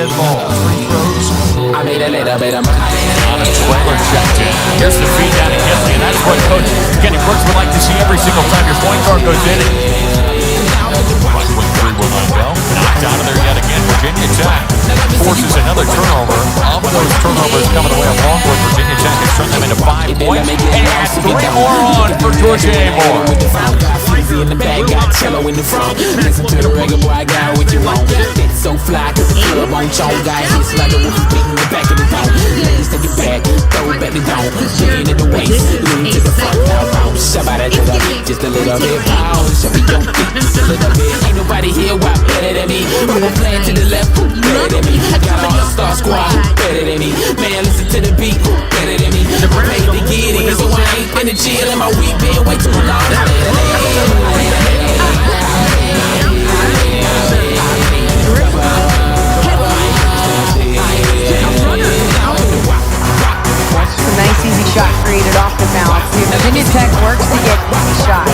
has the ball. Free throws. I made a little bit of money. On a trailer checked in. Here's the feed down to Kinley, and that's what Coach Kenny Brooks would like to see every single time your point guard goes in. Right wing three will not go. Knocked out of there yet again. Virginia Tech forces another turnover. Of those turnovers coming away of Longwood, Virginia Tech has turned them into 5 points. And 3 more on for Georgia Amoore. Easy in the back, got cello in the front. Listen to the reggae boy, I got what you want. It's so fly, cause the club on y'all got hits like a wolf beating the back of the dome. Ladies take it back, throw it back the dome. Lean in the waist, lean to the front, now bounce. Somebody to the beat, just a little bit. Bounce, show me your feet, just a little bit. Ain't nobody here, why better than me? I'm a plan to the left, who better than me? I got my all-star squad, better than me. Man, listen to the beat, who better than me? The made to get in, so I ain't finna chill. And my week been way too long. Nice easy shot created off the bounce. Virginia Tech works to get shots.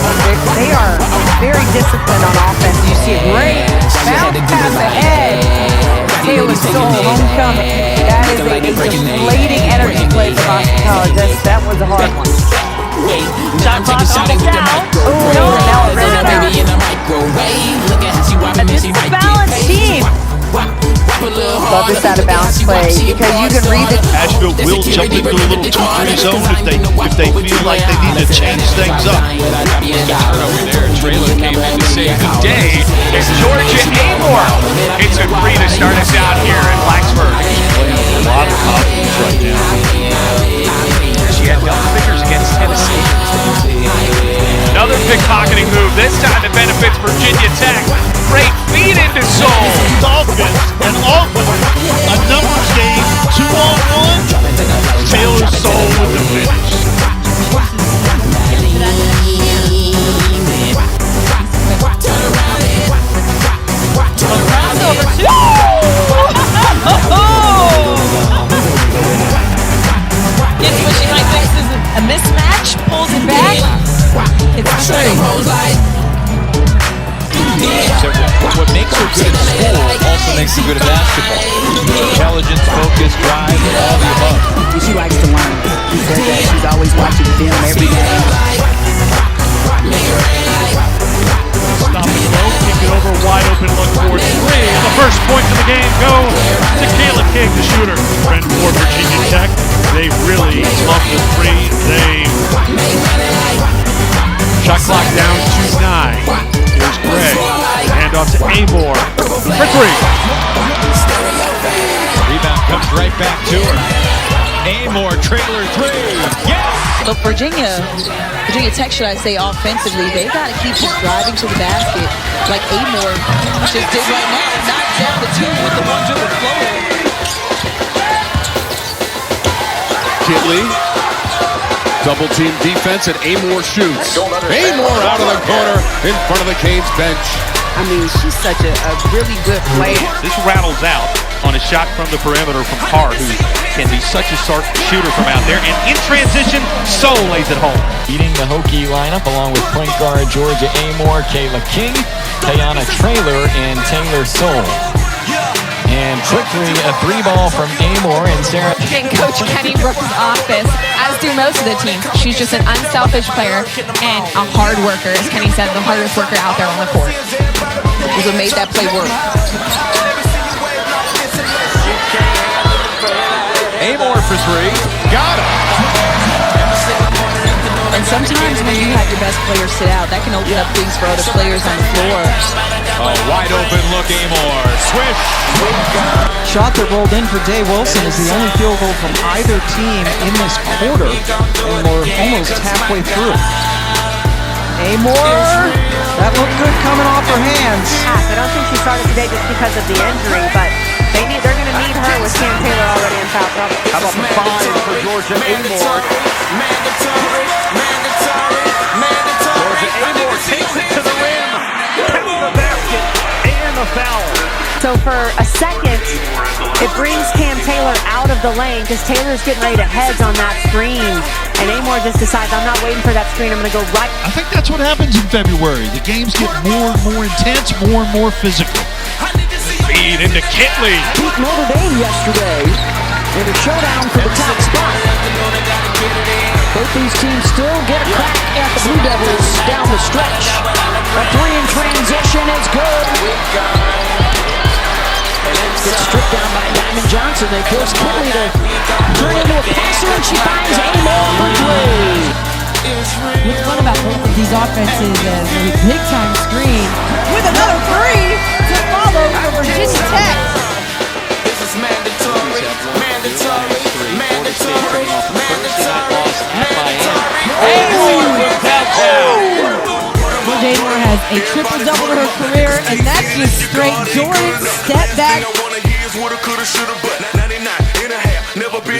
They are very disciplined on offense. You see a great bounce pass ahead. Taylor Soul, homecoming. That is a deflating energy play for Boston College. That was a hard one. Shot clock almost down. Oh, no, now it ran out. This is a balanced team. Love this out of bounds play because you can read the. Asheville will jump into a little 2-3 zone if they feel like they need to change things up. Over there, trailer came in to save the day. It's Georgia Amoore. It's a 3 to start us out here in Blacksburg. A lot of confidence right now. She had double figures against Tennessee. Another pickpocketing move. This time it benefits Virginia Tech. Great feed into Soul. Dolphins and Auburn, a numbers game, 2-on-1. Taylor Soul with the finish. Crossover too. Gets what she might think is a mismatch, pulls it back. It's true. What makes her good at school also makes her good at basketball. Intelligence, focus, drive, all the above. She likes to learn. She said that she's always watching film every day. Stop and go, kick it over, wide open look for 3. And the first points of the game go to Kayla King, the shooter. Friend for Virginia Tech. They really love the 3. Shot clock down to 9. Here's Gray. Hand off to Amoore for 3. Rebound comes right back to her. Amoore, trailer 3. Yes! But Virginia Tech, should I say, offensively, they got to keep just driving to the basket like Amoore just did right now. Knocks down the 2 with the 1-2 floater. Kinley, double team defense, and Amoore shoots. Amoore out of the corner in front of the Canes bench. I mean, she's such a really good player. This rattles out on a shot from the perimeter from Carr, who can be such a sharp shooter from out there. And in transition, Soul lays it home. Leading the Hokie lineup along with point guard Georgia Amoore, Kayla King, Tayana Traylor, and Taylor Soul. And quickly, a 3-ball from Amoore and Sarah. In Coach Kenny Brooks' office, as do most of the team. She's just an unselfish player and a hard worker. As Kenny said, the hardest worker out there on the court. Is what made that play work. Amoore for 3. Got it. And sometimes when you have your best players sit out, that can open up things for other players on the floor. A wide open look, Amoore. Swish. Shot that rolled in for Day Wilson is the only field goal from either team in this quarter, and we're almost halfway through. Amoore, that looked good coming off her hands. I don't think she started today just because of the injury, but they're going to need her with Cam Taylor already in foul trouble. How about the 5 for Georgia Amoore? Georgia Amoore takes it to the rim. Counts the basket and the foul. So for a second, it brings Cam Taylor out of the lane because Taylor's getting ready to hedge on that screen. And Amoore just decides, I'm not waiting for that screen, I'm going to go right. I think that's what happens in February. The games get more and more intense, more and more physical. Feed feed into Kitley. Beat Notre Dame yesterday in a showdown for the top spot. Both these teams still get a crack at the Blue Devils down the stretch. A three in transition is good. Gets stripped down by Diamond Johnson. They force Kitley to turn into a passer, and she finds Amoore for three. What's fun about both of these offenses is a big-time screen with another three to follow for Virginia Tech. This is mandatory. Amoore has a triple-double in her career, and that's just straight Jordan step back.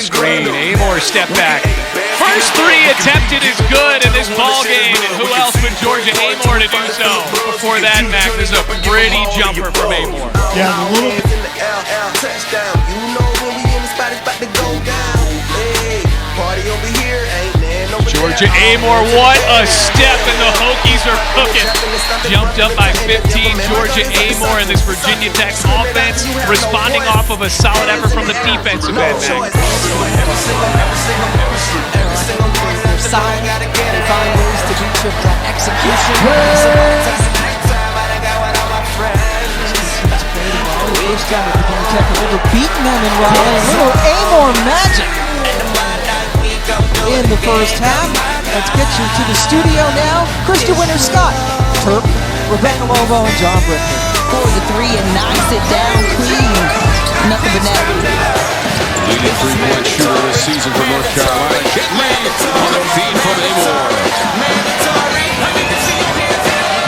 Screen, Amoore step back. First three attempted is good in this ball game, and who else but Georgia Amoore to do so? Before that, Mac, this is a pretty jumper from Amoore. Yeah, a little bit. Georgia Amoore, what a step, and the Hokies are cooking. Jumped up by 15, Georgia Amoore in this Virginia Tech offense, responding off of a solid effort from the defensive end, Mac. Solid. They find ways to beat you from execution. Beating them in Raleigh. A little Amoore magic in the first half. Let's get you to the studio now. Krista Winter-Scott, Turp, Rebecca Lobo, and John Brickman. Scores a three and knocks it down clean. Nothing but net. Leading three-point shooter this season for North Carolina. Kitley on the feed from Amoore.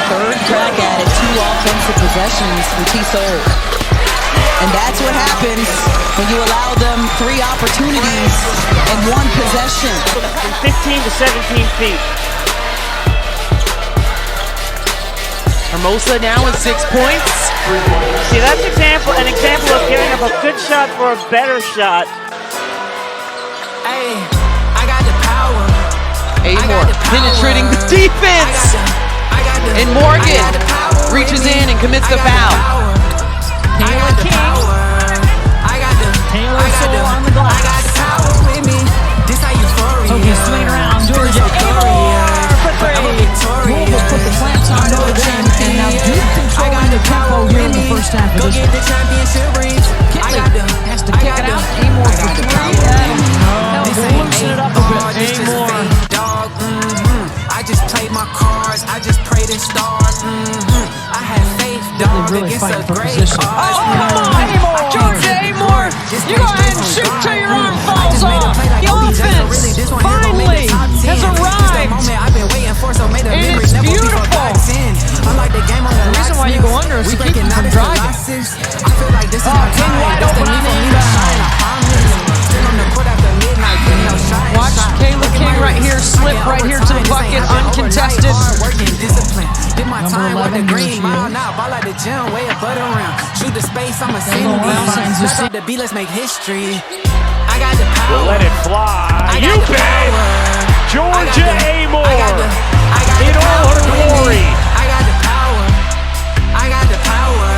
Third crack at it, 2 offensive possessions for T-Soul. And that's what happens when you allow them 3 opportunities and 1 possession. From 15 to 17 feet. Hermosa now with 6 points. See, that's an example of giving up a good shot for a better shot. Hey, I got the power. Amoore penetrating the defense. And Morgan reaches in and commits the foul. Taylor King. Taylor Soul on the glass. Hokies swing around. Georgia Amoore for 3. Louisville put the clamps on Notre Dame, and now Duke controlling the tempo here in the first half of this one. Kitley has to kick it out. Amoore for 3. That'll loosen it up a bit. Amoore. I just played my cards. I just prayed and stars. I had faith, dog. Really Against a fighting for great position. odds. Come on, Amoore! Georgia Amoore! You go ahead and shoot till your arm falls off. The offense finally has arrived. It's beautiful. The reason why you go under is to keep you from driving. King wide open on the inside. Watch Kayla King right here slip right here to the bucket, uncontested. Number 11 green. Shoot the space, I'm a single. The beat, let's make history. I got the power. We'll let it fly. You bet. Georgia Amoore in all her glory. I got the power. I got the power.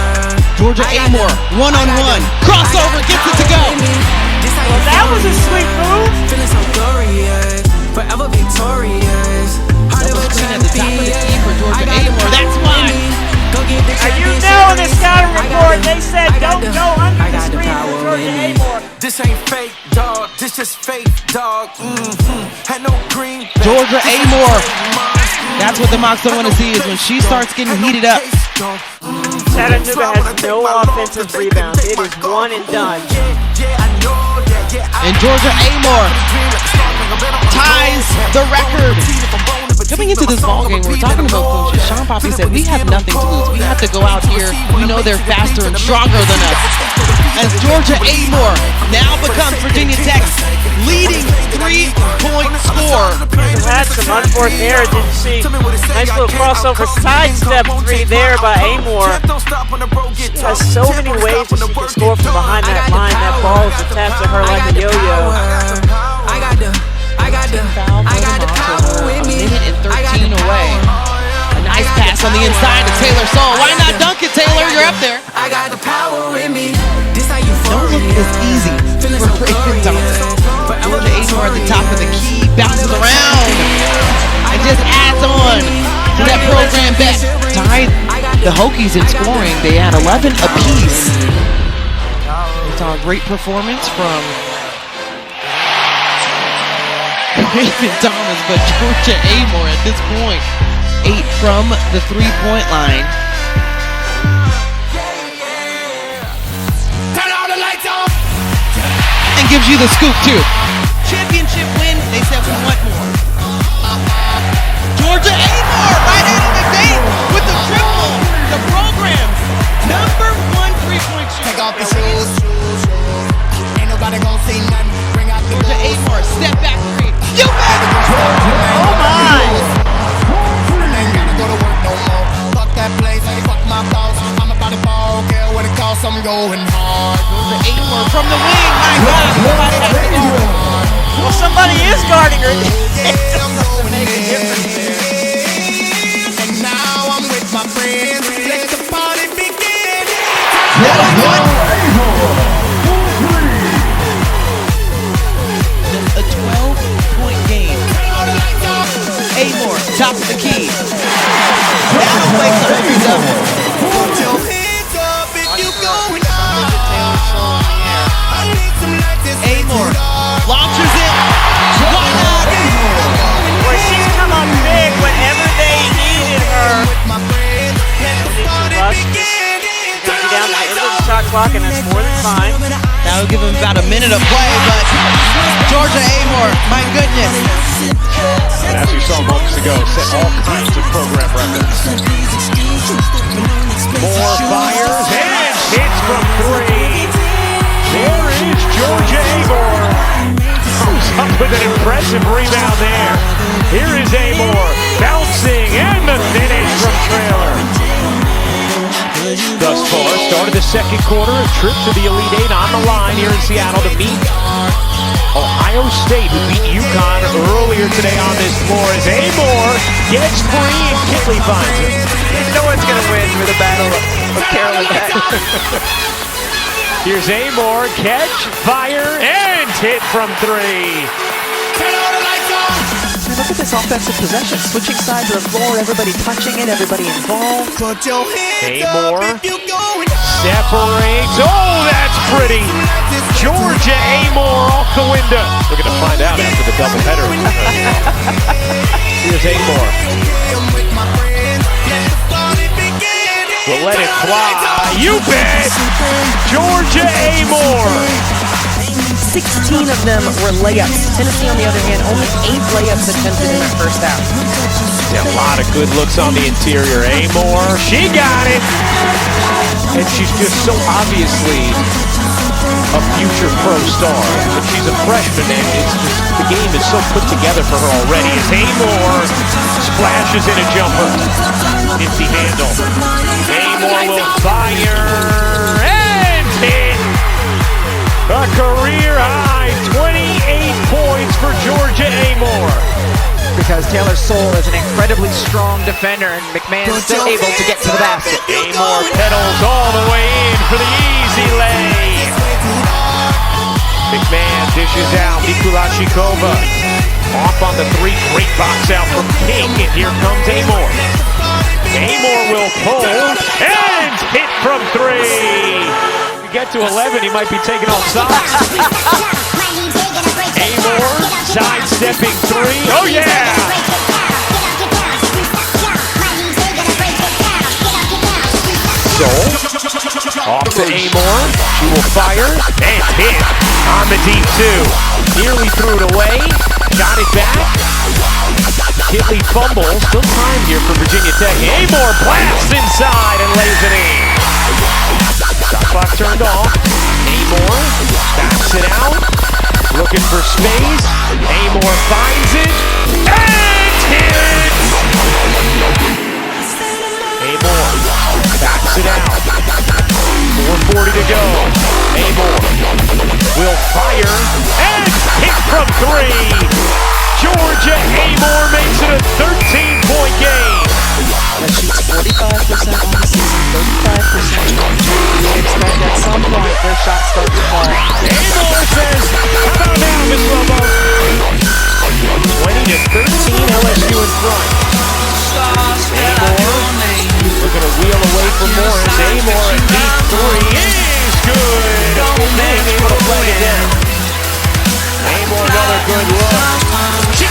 Georgia Amoore, one-on-one. Crossover, gets it to go. Well, that was a sweet move. Feeling so glorious, forever victorious. Double screen at the top of the key for Georgia Amoore. That's why. And you know in the scouting report, they said don't go under the screen for Georgia Amoore. This ain't fake, dog. This just fake, dog. Had no green. Georgia Amoore. That's what the Mocs don't want to see, is when she starts getting heated up. Chattanooga has no offensive rebounds. It is one and done. And Georgia Amoore ties the record. Coming into this ballgame, we're talking about coaches. Sean Poppy said, we have nothing to lose. We have to go out here. We know they're faster and stronger than us. As Georgia Amoore now becomes Virginia Tech's leading 3-point scorer. Had some unforced error, didn't see. Nice little crossover sidestep 3 there by Amoore. She has so many ways that she can score from behind that line. That ball is attached to her like a yo-yo. A minute and 13 away. A nice pass on the inside to Taylor Soul. Why not dunk it, Taylor? You're up there. I got the power in me. is easy for Raven Thomas. Georgia Amoore at the top of the key, bounces around, and just adds on to that program bet. Tied the Hokies in scoring. They had 11 apiece. We saw a great performance from Raven Thomas, but Georgia Amoore at this point, 8 from the three-point line. And gives you the scoop too. Championship win, they said we want more. Georgia Amoore, right out of the gate with the triple. The program's #1 3-point shooter. Take off the shoes. Ain't nobody gonna see nothing. Bring out Georgia Amoore, step back three. You bet! Oh my! Ain't gotta go to work no more. Fuck that place, fuck my boss. I'm about to ball, care what it costs, I'm going hard. Georgia Amoore from the wing, my God, somebody has to guard her. Well, somebody is guarding her. And now I'm with my friends. Let the party begin. That is one. A 12-point game. Amoore, top of the key. Now wakes the Hokies up. Put your hands up if you going hard. I need some like this. Amoore launches it. Why not? Where she's come on big whenever they needed her. Taking down the end of the shot clock, and that's more than fine. That'll give him about a minute of play, but Georgia Amoore, my goodness. And as we saw moments ago, set all kinds of program records. Moore fires and hits from 3. There is Georgia Amoore. Comes up with an impressive rebound there. Here is Amoore bouncing and the finish from Trailer. Thus far, start of the second quarter, a trip to the Elite Eight on the line here in Seattle to meet Ohio State, who beat UConn earlier today on this floor, as Amoore gets free and Kitley finds it. No one's going to win with a battle of Carolyn Peck. Here's Amoore, catch, fire, and hit from 3. Look at this offensive possession. Switching sides of the floor, everybody touching it, everybody involved. Put your hands Amoore up if you going hard. separates. Oh, that's pretty. Georgia Amoore off the window. We're going to find out after the doubleheader. Here's Amoore. We'll let it fly. You bet. Georgia Amoore. 16 of them were layups. Tennessee, on the other hand, only 8 layups attempted in the first half. A lot of good looks on the interior. Amoore, she got it. And she's just so obviously a future pro star. But she's a freshman, and it's just, the game is so put together for her already. As Amoore splashes in a jumper. Empty handle. Amoore will fire and hit. A career high 28 points for Georgia Amoore. Because Taylor Soule is an incredibly strong defender, and McMahon's still able to get to the basket. Amoore pedals all the way in for the easy lay. McMahon dishes out. Mikulashikova off on the 3. Great box out from King, and here comes Amoore. Amoore will pull and hit from 3. Get to 11, he might be taking off socks. Amoore sidestepping 3. Oh yeah! Soule off to Amoore. She will fire and hit on the deep 2. Nearly threw it away. Got it back. Kitley fumbles. Still time here for Virginia Tech. Amoore blasts inside and lays it in. Shot clock turned off. Amoore backs it out. Looking for space. Amoore finds it. And hits! Amoore backs it out. 4:40 to go. Amoore will fire and hit from 3. Georgia Amoore makes it a 13-point game. That shoots 45% on the season, 35% from 3. You would expect at some point they're their shots start to fall. Amoore says, how about now, Miss Lobo? 20-13, LSU in front. Amoore looking to wheel away from Morris. Amoore, a deep three is good. Being able to play it down. Amoore, another good look. She